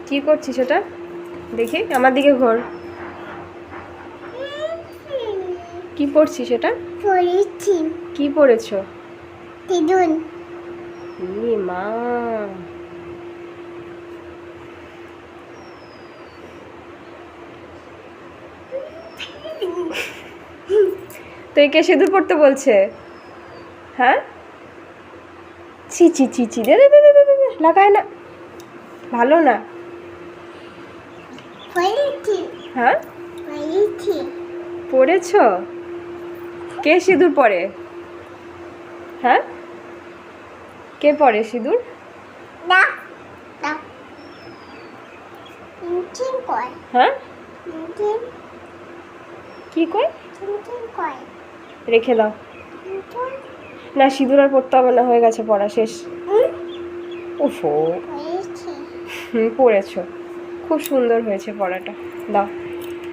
কি করছিস ওটা? দেখি, আমার দিকে ঘোর। কি পড়ছিস এটা? পড়েছি। কি পড়েছো? দিদুন। মা, তো একে সিঁদুর পড়তে বলছে? হ্যাঁ, ছি ছি ছি ছি, দে দে দে দে দে দে, লাগায় না, ভালো না। পড়েছি। হ্যাঁ, পড়েছি। পড়েছো? কে সিঁদুর পড়ে? হ্যাঁ, কে পড়ে সিঁদুর? না না চিনচিন কয়। হ্যাঁ, চিনচিন কি কই? চিনচিন কয়। রেখে দাও। চিনচিন। না, সিঁদুর আর পড়তে হবে না, হয়ে গেছে, পড়া শেষ। উফো, পড়েছি। পড়েছো, খুব সুন্দর হয়েছে পড়াটা। দাও।